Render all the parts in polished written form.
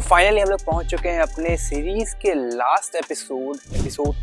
तो फाइनली हम लोग पहुंच चुके हैं अपने सीरीज के लास्ट एपिसोड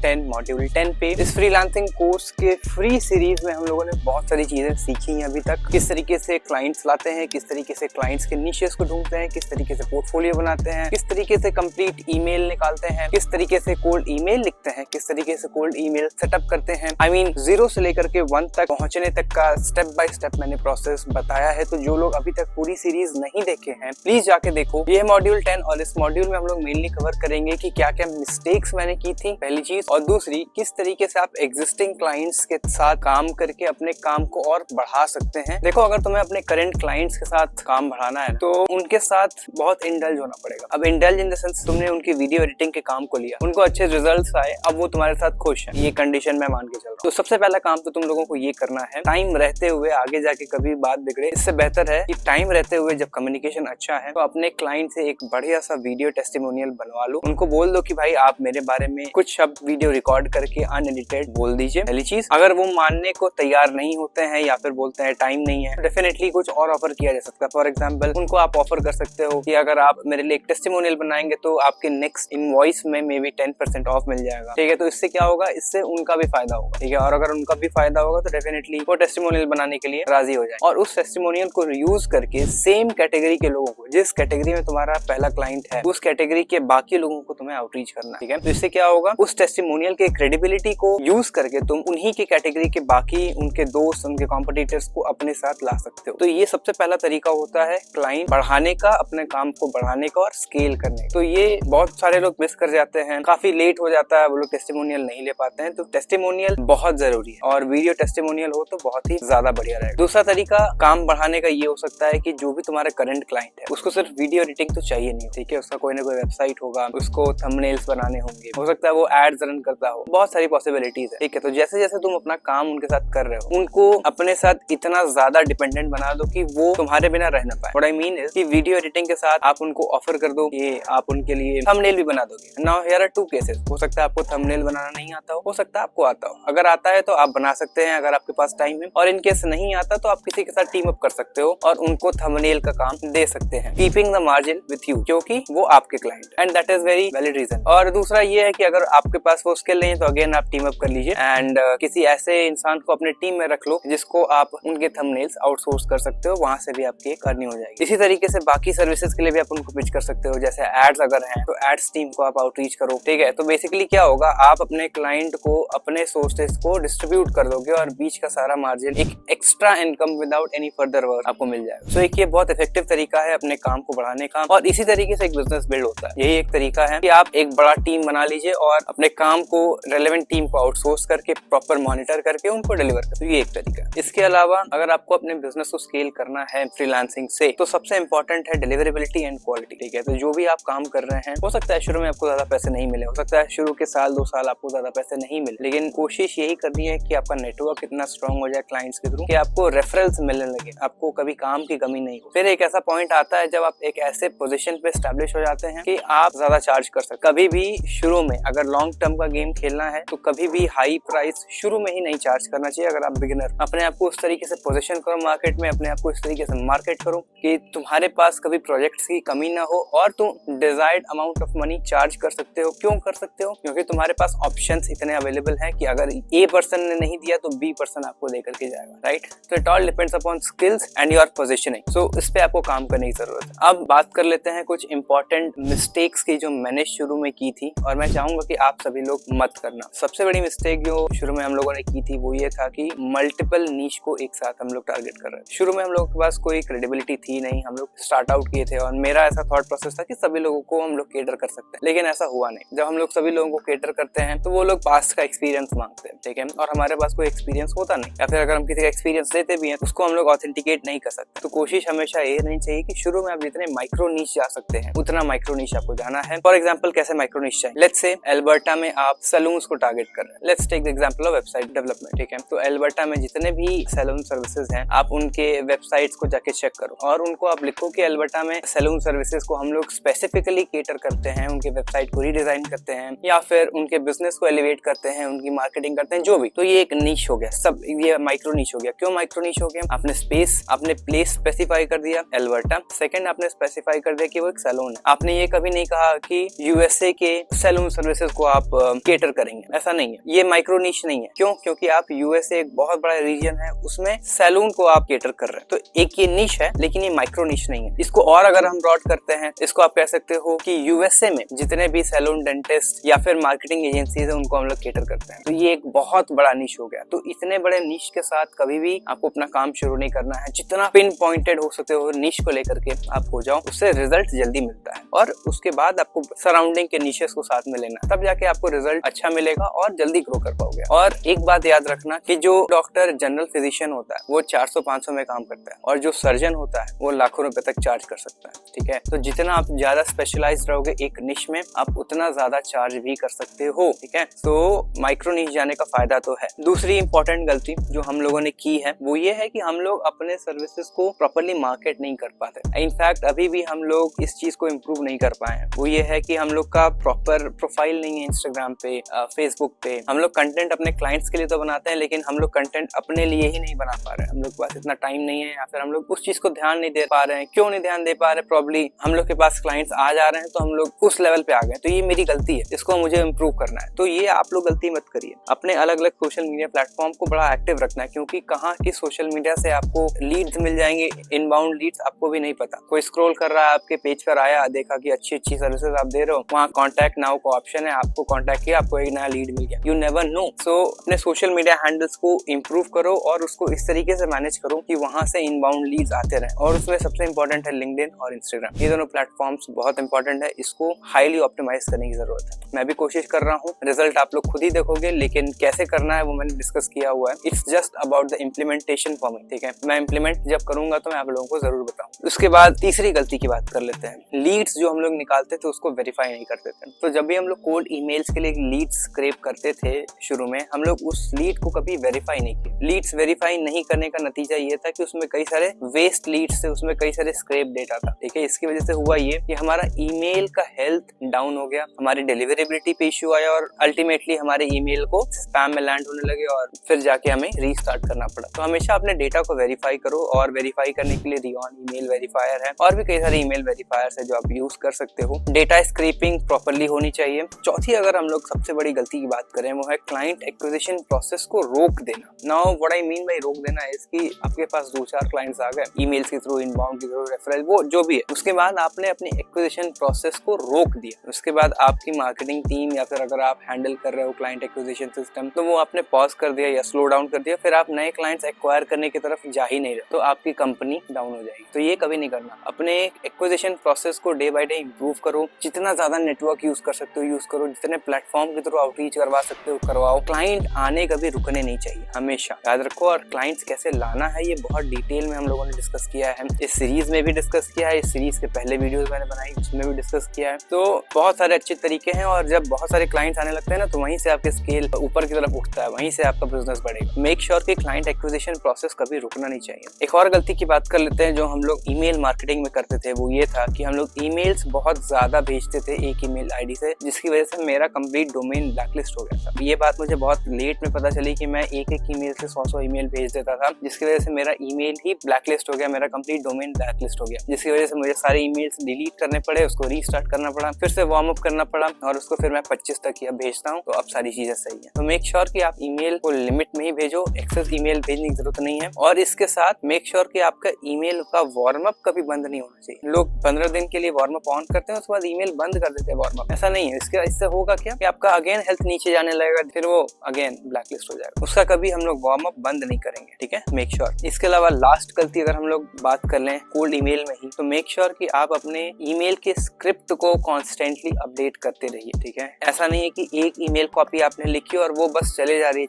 10 मॉड्यूल 10 पे। इस फ्रीलांसिंग कोर्स के फ्री सीरीज में हम लोगों ने बहुत सारी चीजें सीखी हैं अभी तक। किस तरीके से क्लाइंट्स लाते हैं, किस तरीके से क्लाइंट्स के निशेस को ढूंढते हैं, किस तरीके से पोर्टफोलियो बनाते हैं, किस तरीके से कंप्लीट ईमेल निकालते हैं, किस तरीके से कोल्ड ईमेल लिखते हैं, किस तरीके से कोल्ड ईमेल सेटअप करते हैं। आई मीन 0 से लेकर के 1 तक पहुंचने तक का स्टेप बाय स्टेप मैंने प्रोसेस बताया है। तो जो लोग अभी तक पूरी सीरीज नहीं देखे हैं प्लीज जाके देखो। ये मॉड्यूल 10 और इस मॉड्यूल में हम लोग मेनली कवर करेंगे कि क्या क्या मिस्टेक्स मैंने की थी, पहली चीज, और दूसरी किस तरीके से आप एग्जिस्टिंग क्लाइंट्स के साथ काम करके अपने काम को और बढ़ा सकते हैं। देखो, अगर तुम्हें अपने करंट क्लाइंट्स के साथ काम बढ़ाना है तो उनके साथ बहुत इंडल्ज होना पड़ेगा। अब इंडल्ज इन द सेंस तुमने उनकी वीडियो एडिटिंग के काम को लिया, उनको अच्छे रिजल्ट्स आए, अब वो तुम्हारे साथ खुश है, ये कंडीशन मैं मान के चल रहा हूँ। तो सबसे पहला काम तो तुम लोगों को ये करना है, टाइम रहते हुए, आगे जाके कभी बात बिगड़े इससे बेहतर है कि टाइम रहते हुए जब कम्युनिकेशन अच्छा है तो अपने क्लाइंट से एक बढ़िया सा वीडियो टेस्टिमोनियल बनवा लो। उनको बोल दो कि भाई आप मेरे बारे में कुछ शब्द वीडियो रिकॉर्ड करके अनएडिटेड बोल दीजिए। पहली चीज, अगर वो मानने को तैयार नहीं होते हैं या फिर बोलते हैं टाइम नहीं है, डेफिनेटली कुछ और ऑफर किया जा सकता है। फॉर एग्जाम्पल, उनको आप ऑफर कर सकते हो कि अगर आप मेरे लिए एक टेस्टिमोनियल बनाएंगे तो आपके नेक्स्ट इनवॉइस में मे बी 10% ऑफ मिल जाएगा। ठीक है, तो इससे क्या होगा, इससे उनका भी फायदा होगा। ठीक है, और अगर उनका भी फायदा होगा तो डेफिनेटली वो टेस्टिमोनियल बनाने के लिए राजी हो जाए और उस टेस्टिमोनियल को यूज करके सेम कैटेगरी के लोगों को, जिस कैटेगरी में तुम्हारा पहला क्लाइंट है, उस कैटेगरी के बाकी लोगों को तुम्हें आउटरीच करना है। ठीक है, तो इससे क्या होगा, उस टेस्टिमोनियल के क्रेडिबिलिटी को यूज करके तुम उन्हीं की कैटेगरी के बाकी उनके दोस्त, उनके कॉम्पिटिटर्स को अपने साथ ला सकते हो। तो ये सबसे पहला तरीका होता है क्लाइंट बढ़ाने का, अपने काम को बढ़ाने का और स्केल करने का। तो ये बहुत सारे लोग मिस कर जाते हैं, काफी लेट हो जाता है, वो लोग टेस्टिमोनियल नहीं ले पाते हैं। तो टेस्टिमोनियल बहुत जरूरी है और वीडियो टेस्टिमोनियल हो तो बहुत ही ज्यादा बढ़िया रहेगा। दूसरा तरीका काम बढ़ाने का ये हो सकता है कि जो भी तुम्हारा करंट क्लाइंट है उसको सिर्फ वीडियो एडिटिंग तो चाहिए नहीं। ठीक है, उसका कोई ना कोई वेबसाइट होगा, उसको थंबनेल्स बनाने होंगे, हो सकता है वो एड्स रन करता हो, बहुत सारी पॉसिबिलिटीज है। ठीक है, तो जैसे जैसे तुम अपना काम उनके साथ कर रहे हो, उनको अपने साथ इतना ज्यादा डिपेंडेंट बना दो कि वो तुम्हारे बिना रह ना पाए। व्हाट आई मीन इज कि वीडियो एडिटिंग के साथ आप उनको ऑफर कर दो कि आप उनके लिए थंबनेल भी बना दोगे। Now here are 2 cases. हो सकता है आपको थंबनेल बनाना नहीं आता हो सकता है आपको आता हो। अगर आता है तो आप बना सकते हैं अगर आपके पास टाइम है, और इन केस नहीं आता तो आप किसी के साथ टीम अप कर सकते हो और उनको थंबनेल का काम दे सकते हैं, keeping the margin with you, क्योंकि वो आपके client and that is very valid reason. और दूसरा ये है कि अगर आपके पास वो स्किल नहीं है तो अगेन आप टीम अप कर लीजिए एंड किसी ऐसे इंसान को अपने टीम में रख लो जिसको आप उनके थंबनेल्स आउटसोर्स कर सकते हो, वहां से भी आपकी एक अर्निंग हो जाएगी। इसी तरीके से बाकी सर्विसेज के लिए भी आप उनको पिच कर सकते हो, जैसे एड्स अगर हैं तो एड्स टीम को आप आउटरीच करो। ठीक है, तो बेसिकली क्या होगा, आप अपने क्लाइंट को अपने सोर्सेज को डिस्ट्रीब्यूट कर दोगे और बीच का सारा मार्जिन, एक extra income without any further work आपको मिल जाएगा। सो एक ये बहुत इफेक्टिव तरीका है अपने काम को बढ़ाने का, और इसी तरीके से एक बिजनेस बिल्ड होता है। यही एक तरीका है कि आप एक बड़ा टीम बना लीजिए और अपने काम को रेलेवेंट टीम को आउटसोर्स करके प्रॉपर मॉनिटर करके उनको डिलीवर कर। तो ये एक तरीका है। इसके अलावा अगर आपको अपने बिजनेस को स्केल करना है फ्रीलांसिंग से तो सबसे इंपॉर्टेंट है डिलीवरेबिलिटी एंड क्वालिटी। ठीक है, तो जो भी आप काम कर रहे हैं, हो सकता है शुरू में आपको ज्यादा पैसे नहीं मिले, हो सकता है शुरू के 1-2 साल आपको ज्यादा पैसे नहीं मिले, लेकिन कोशिश यही करनी है कि आपका नेटवर्क इतना स्ट्रांग हो जाए क्लाइंट्स के थ्रू कि आपको रेफरल्स मिलने लगे, आपको कभी काम की कमी नहीं हो। फिर एक ऐसा पॉइंट आता है जब आप एक ऐसे पोजीशन पे एस्टैब्लिश हो जाते हैं कि आप ज्यादा चार्ज कर सकते। कभी भी शुरू में अगर लॉन्ग टर्म का गेम खेलना है तो कभी भी हाई प्राइस शुरू में ही नहीं चार्ज करना चाहिए। अगर आप बिगिनर, अपने आप को उस तरीके से पोजीशन करो मार्केट में, अपने आप को इस तरीके से मार्केट करो कि तुम्हारे पास कभी प्रोजेक्ट्स की कमी ना हो और तुम desired amount of money charge कर सकते हो। क्यों कर सकते हो? क्योंकि तुम्हारे पास ऑप्शंस इतने अवेलेबल हैं कि अगर ए पर्सन ने नहीं दिया तो बी पर्सन आपको दे करके जाएगा, राइट? तो it all depends upon skills and your positioning. So इस पे आपको काम करने की जरूरत है। अब बात कर लेते हैं कुछ इंपॉर्टेंट मिस्टेक्स की जो मैंने शुरू में की थी और मैं चाहूंगा कि आप सभी लोग मत करना। सबसे बड़ी मिस्टेक जो शुरू में हम लोगों ने की थी वो ये था कि मल्टीपल नीश को एक साथ हम लोग टारगेट कर रहे थे। शुरू में हम लोगों के पास कोई क्रेडिबिलिटी थी नहीं, हम लोग स्टार्ट आउट किए थे और मेरा ऐसा थॉट प्रोसेस था कि सभी लोगों को हम लोग केटर कर सकते हैं, लेकिन ऐसा हुआ नहीं। जब हम लोग सभी लोगों को केटर करते हैं तो वो लोग पास्ट का एक्सपीरियंस मांगते हैं, ठीक है, और हमारे पास कोई एक्सपीरियंस होता नहीं, या फिर अगर हम किसी का एक्सपीरियंस देते भी हैं उसको हम लोग ऑथेंटिकेट नहीं कर सकते। तो कोशिश हमेशा ये रहनी चाहिए कि शुरू में आप जितने माइक्रो नीश जा सकते हैं उतना माइक्रो नीश आपको जाना है। फॉर एग्जांपल, कैसे माइक्रो नीश चाहिए? लेट्स से एल्बर्टा में आप सैलून्स को टारगेट कर रहे हैं। Let's take the example of website development. ठीक है, तो एल्बर्टा में जितने भी सैलून सर्विसेज हैं आप उनके वेबसाइट्स को जाके चेक करो और उनको आप लिखो कि एल्बर्टा में सैलून सर्विसेज को हम लोग स्पेसिफिकली केटर करते हैं, उनके वेबसाइट को रीडिजाइन करते हैं या फिर उनके बिजनेस को एलिवेट करते हैं, उनकी मार्केटिंग करते हैं, जो भी। तो ये एक नीश हो गया, सब ये माइक्रो नीश हो गया। क्यों माइक्रो नीश हो गया? आपने प्लेस स्पेसिफाई कर दिया एल्बर्टा। सेकंड, आपने स्पेसिफाई कर दिया कि वो एक सैलून है। आपने ये कभी नहीं कहा कि यूएसए के सैलून सर्विसेज को आप केटर करेंगे, ऐसा नहीं है। ये माइक्रो नीश नहीं है। क्यों? क्योंकि आप यूएसए एक बहुत बड़ा रीजन है, उसमें सैलून को आप केटर कर रहे हैं। तो एक ये निश है, लेकिन ये माइक्रो निश नहीं है। इसको और अगर हम ब्रॉड करते हैं, इसको आप कह सकते हो कि यूएसए में जितने भी सैलून, डेंटिस्ट या फिर मार्केटिंग एजेंसीज है, उनको हम लोग केटर करते हैं। तो ये एक बहुत बड़ा निश हो गया। तो इतने बड़े निश के साथ कभी भी आपको अपना काम शुरू नहीं करना है। जितना पिन पॉइंटेड हो सकते हो निश को लेकर के आप हो जाओ, उससे रिजल्ट जल्दी मिलता है। और उसके बाद आपको सराउंडिंग के निशेस को साथ में लेना, तब जाके आपको रिजल्ट अच्छा मिलेगा और जल्दी ग्रो कर पाओगे। और एक बात याद रखना कि जो डॉक्टर जनरल फिजिशियन होता है वो 400-500 में काम करता है, और जो सर्जन होता है वो लाखों रुपए तक चार्ज कर सकता है। ठीक है, तो जितना आप ज्यादा स्पेशलाइज रहोगे एक निश में, आप उतना ज्यादा चार्ज भी कर सकते हो। ठीक है, तो माइक्रो निश जाने का फायदा तो है। दूसरी इंपॉर्टेंट गलती जो हम लोगों ने की है वो ये है कि हम लोग अपने सर्विसेज को प्रॉपर्ली मार्केट नहीं कर पाते। इनफैक्ट अभी भी हम लोग इस चीज को इम्प्रूव नहीं कर पाए हैं। वो ये है कि हम लोग का प्रॉपर प्रोफाइल नहीं है इंस्टाग्राम पे, फेसबुक पे। हम लोग कंटेंट अपने क्लाइंट्स के लिए तो बनाते हैं, लेकिन हम लोग कंटेंट अपने लिए ही नहीं बना पा रहे हैं। हम लोग के पास इतना टाइम नहीं है, या फिर हम लोग उस चीज को ध्यान नहीं दे पा रहे हैं। क्यों नहीं ध्यान दे पा रहे? प्रॉब्ली हम लोग के पास क्लाइंट्स आ जा रहे हैं तो हम लोग उस लेवल पे आ गए। तो ये मेरी गलती है, इसको मुझे इम्प्रूव करना है। तो ये आप लोग गलती मत करिए। अपने अलग अलग सोशल मीडिया प्लेटफॉर्म को बड़ा एक्टिव रखना है, क्योंकि कहाँ की सोशल मीडिया से आपको लीड्स मिल जाएंगे, इनबाउंड लीड्स, आपको भी नहीं पता। कोई स्क्रॉल कर रहा है आपके पेज पर, आया, देखा कि अच्छी अच्छी सर्विसेज आप दे रहे हो, वहाँ कॉन्टैक्ट नाउ का ऑप्शन है, आपको कॉन्टैक्ट किया, आपको एक नया लीड मिल गया। You never know. सो अपने सोशल मीडिया हैंडल्स को इम्प्रूव करो और उसको इस तरीके से मैनेज करो कि वहां से इनबाउंड लीड्स आते रहे। और उसमें सबसे इंपॉर्टेंट है लिंक्डइन और इंस्टाग्राम। ये दोनों प्लेटफॉर्म्स बहुत इंपॉर्टेंट है, इसको हाईली ऑप्टिमाइज करने की जरूरत है। मैं भी कोशिश कर रहा हूँ, रिजल्ट आप लोग खुद ही देखोगे, लेकिन कैसे करना है वो मैंने डिस्कस किया हुआ है। It's just about the implementation for me. ठीक है, मैं इम्प्लीमेंट जब करूंगा तो मैं आप लोगों को जरूर बताऊं। उसके बाद तीसरी गलती की बात कर लेते हैं। लीड्स जो हम लोग निकालते थे उसको वेरीफाई नहीं करते थे। तो जब भी हम लोग कोल्ड ईमेल्स के लिए लीड स्क्रैप करते थे शुरू में, हम लोग उस लीड को कभी वेरीफाई नहीं किया। लीड्स वेरीफाई नहीं करने का नतीजा ये था कि उसमें कई सारे वेस्ट लीड्स थे, उसमें कई सारे स्क्रैप डेटा था। ठीक है, इसकी वजह से हुआ ये कि हमारा ईमेल का हेल्थ डाउन हो गया, हमारी डिलीवरेबिलिटी पे इश्यू आया, और अल्टीमेटली हमारे ईमेल को स्पैम में लैंड होने लगे, और फिर जाके हमें रीस्टार्ट करना पड़ा। तो हमेशा अपने डेटा को वेरीफाई करो, और वेरीफाई करने के लिए रियॉन ईमेल वेरीफायर है, और भी कई सारे ईमेल वेरीफायर्स है जो आप यूज कर सकते हो। डेटा स्क्रैपिंग प्रॉपर्ली होनी चाहिए। चौथी अगर हम लोग सबसे बड़ी गलती की बात करें वो है क्लाइंट एक्विजिशन प्रोसेस को रोक देना। Now what I mean by रोक देना है कि आपके पास 2-4 क्लाइंट्स आ गए ईमेल्स के थ्रू, इनबाउंड के थ्रू, रेफरल, वो जो भी है, उसके बाद आपने अपनी एक्विजिशन प्रोसेस को रोक दिया। उसके बाद आपकी मार्केटिंग टीम या फिर अगर आप हैंडल कर रहे हो क्लाइंट एक्विजिशन सिस्टम, तो वो आपने पॉज कर दिया या स्लो डाउन कर दिया, फिर आप नए क्लाइंट्स एक्वायर करने की तरफ जा ही नहीं रहे, तो आपकी कंपनी डाउन हो जाएगी। तो ये कभी नहीं करना। अपने एक्विजिशन प्रोसेस को डे बाय डे इंप्रूव करो। जितना ज्यादा नेटवर्क यूज कर सकते हो यूज करो, जितने प्लेटफॉर्म के थ्रू आउटरीच करवा सकते हो करवाओ। क्लाइंट आने कभी रुकने नहीं चाहिए, हमेशा याद रखो। और क्लाइंट्स कैसे लाना है ये बहुत डिटेल में हम लोगों ने डिस्कस किया है। इस सीरीज में भी डिस्कस किया है, इस सीरीज के पहले वीडियोस मैंने बनाई उसमें भी डिस्कस किया है। तो बहुत सारे अच्छे तरीके हैं, और जब बहुत सारे क्लाइंट्स आने लगते हैं ना, तो वहीं से आपके स्केल ऊपर की तरफ उठता है, वहीं से आपका बिजनेस बढ़ेगा। मेक श्योर कि क्लाइंट एक्विजिशन प्रोसेस कभी रुकना नहीं चाहिए। एक और गलती की बात कर लेते हैं जो हम लोग ईमेल मार्केटिंग में करते थे, वो ये था कि हम लोग ईमेल्स बहुत ज्यादा भेजते थे एक ईमेल आईडी से, जिसकी वजह से मेरा कंप्लीट डोमेन ब्लैकलिस्ट हो गया था। ये बात मुझे बहुत लेट में पता चली कि मैं एक ईमेल से 100 ईमेल भेज देता था, जिसकी वजह से मेरा ईमेल ही ब्लैकलिस्ट हो गया, मेरा कंप्लीट डोमेन ब्लैकलिस्ट हो गया, जिसकी वजह से मुझे सारे ईमेल्स डिलीट करने पड़े, उसको रीस्टार्ट करना पड़ा, फिर से वार्म अप करना पड़ा, और उसको फिर मैं 25 तक ही भेजता हूँ। तो अब सारी चीजें सही है। तो मेक श्योर कि आप ईमेल को लिमिट में ही भेजो, एक्सेस ईमेल भेजने की जरूरत नहीं है। और इसके साथ मेक श्योर कि आपका ईमेल का वार्म अप कभी बंद नहीं होना चाहिए। लोग 15 दिन के लिए वार्म अप ऑन करते हैं, उसके बाद ईमेल बंद कर देते हैं वार्म अप। ऐसा नहीं है। इससे होगा क्या कि आपका अगेन हेल्थ नीचे जाने लगेगा, फिर वो अगेन ब्लैकलिस्ट हो जाएगा। उसका कभी हम लोग वार्म अप बंद नहीं करेंगे। ठीक है, मेक श्योर। इसके अलावा लास्ट गलती अगर हम लोग बात कर लें कोल्ड ईमेल में ही, तो मेक श्योर कि आप अपने ईमेल के स्क्रिप्ट को कॉन्स्टेंटली अपडेट करते रहिए। ठीक है, ऐसा नहीं है कि एक ईमेल कॉपी आपने लिखी और वो बस चले जा रही है।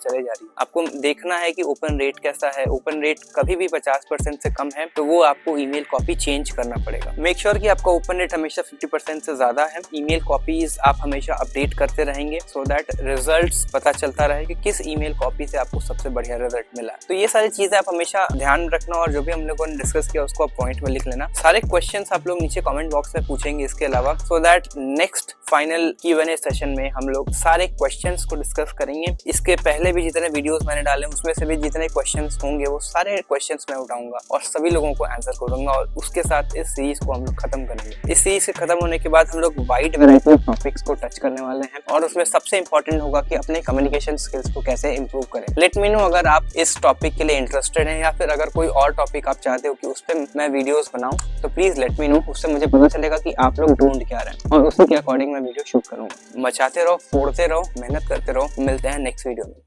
आपको देखना है कि ओपन रेट कैसा है। ओपन रेट कभी भी 50% से कम है तो वो आपको ईमेल कॉपी चेंज करना पड़ेगा। मेक श्योर कि आपका ओपन रेट हमेशा 50% से ज्यादा है। ईमेल कॉपीज आप हमेशा अपडेट करते रहेंगे, सो दैट रिजल्ट्स पता चलता रहे कि किस ईमेल कॉपी से आपको सबसे बढ़िया रिजल्ट मिला। तो ये सारी चीजें आप हमेशा ध्यान रखना, और जो भी हम लोगों ने डिस्कस किया उसको आप पॉइंट में लिख लेना। सारे क्वेश्चंस आप लोग नीचे कमेंट बॉक्स में पूछेंगे इसके अलावा, so that next final Q&A session में हम लोग सारे क्वेश्चंस को डिस्कस करेंगे। इसके पहले भी जितने वीडियोस मैंने डाले उसमें से भी जितने क्वेश्चंस होंगे वो सारे क्वेश्चंस मैं उठाऊंगा और सभी लोगों को आंसर करूंगा, और उसके साथ इस सीरीज को हम लोग खत्म करेंगे। इस सीरीज के खत्म होने के बाद हम लोग वाइड वैरायटी ऑफ टॉपिक्स को टच करने वाले हैं और उसमें सबसे इंपॉर्टेंट होगा कि अपने कम्युनिकेशन स्किल्स को कैसे इंप्रूव करें। लेट मी नो अगर आप इस टॉपिक के लिए इंटरेस्टेड हैं या फिर अगर कोई और टॉपिक आप चाहते हो कि उस पर मैं वीडियोस बनाऊं तो प्लीज लेट मी नो। उससे मुझे पता चलेगा कि आप लोग ढूंढ क्या रहे हैं और उसी के अकॉर्डिंग मैं वीडियो शूट करूंगा। मचाते रहो, फोड़ते रहो, मेहनत करते रहो। मिलते हैं नेक्स्ट वीडियो में।